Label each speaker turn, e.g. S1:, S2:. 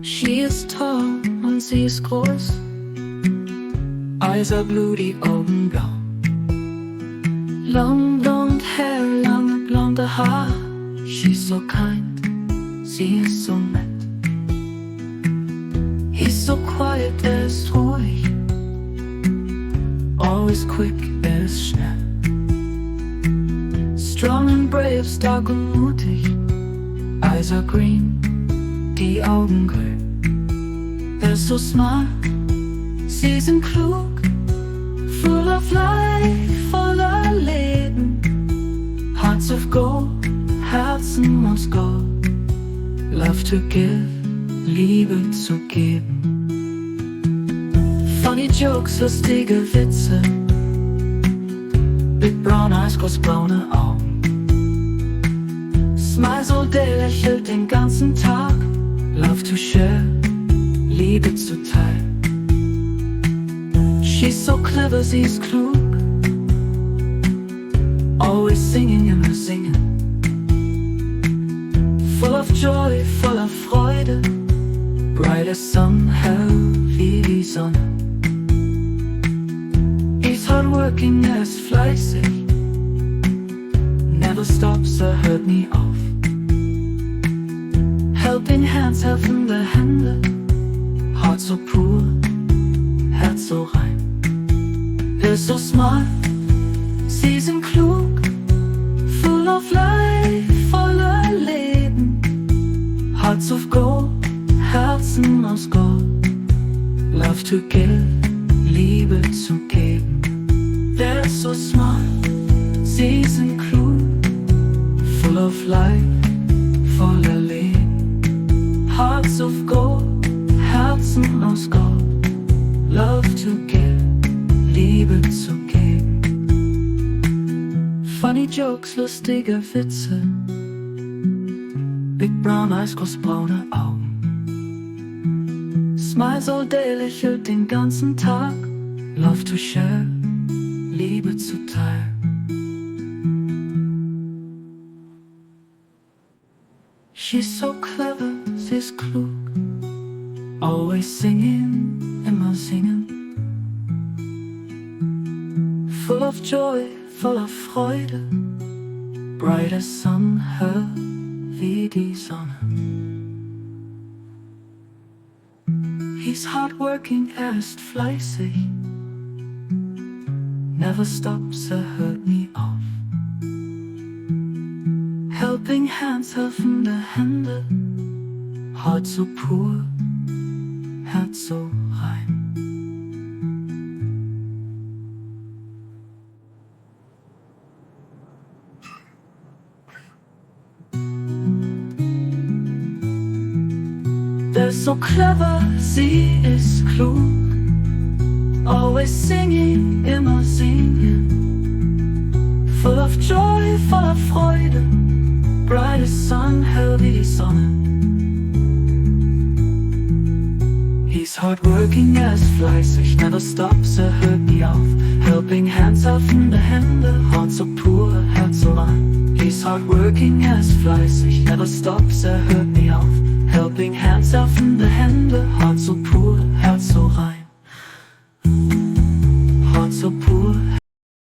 S1: She is tall und sie ist groß, Eyes are blue, die Augen blau. Long blonde hair, lange blonde Haar. She's so kind, sie ist so nett. He's so quiet, er ist ruhig, always quick, er ist schnell. Strong and brave, stark und mutig. Eyes are green, die Augen grün. Er ist so smart, sie sind klug, full of life, voller Leben. Hearts of gold, Herzen aus Gold. Love to give, Liebe zu geben. Funny jokes, lustige Witze. Big brown eyes, großbraune Augen. Smiles all day, lächelt den ganzen Tag. Love to share, Liebe zu teilen. She's so clever, sie ist klug, always singing, immer singen. Full of joy, voller Freude, bright as sun, hell wie die Sonne. He's hardworking, er ist fleißig, never stops, er hört nie auf. Helping hands, helfende Hände, heart so pur, Herz so rein. Er ist so smart, sie sind klug, full of life, voller Leben. Hearts of gold, Herzen aus Gold. Love to give, Liebe zu geben. Der ist so smart, sie sind klug, full of life, voller Leben. Hearts of gold, Herzen aus Gold. Love to give, Liebe zu geben. Funny jokes, lustige Witze. Big brown eyes, großbraune Augen. Smiles all day, lächelt den ganzen Tag. Love to share, Liebe zu teilen. She's so clever, sie ist klug, always singing, immer singen. Full of joy, voller Freude, bright as sun, hell wie die Sonne. He's hardworking, er ist fleißig, never stops, er hört nie auf. Helping hands, helfende Hände, heart so pur, Herz so rein. They're so clever, sie ist klug, always singing, immer singen. Full of joy, voller Freude, bright as sun, hell wie die Sonne. He's hardworking, er ist fleißig, never stops, er hört nie auf. Helping hands, helfende Hände, heart so pur, Herz so rein. He's hardworking, er ist fleißig, never stops, er hört nie auf. Helping hands, helfende Hände, heart so pur, Herz so rein. Heart so pur.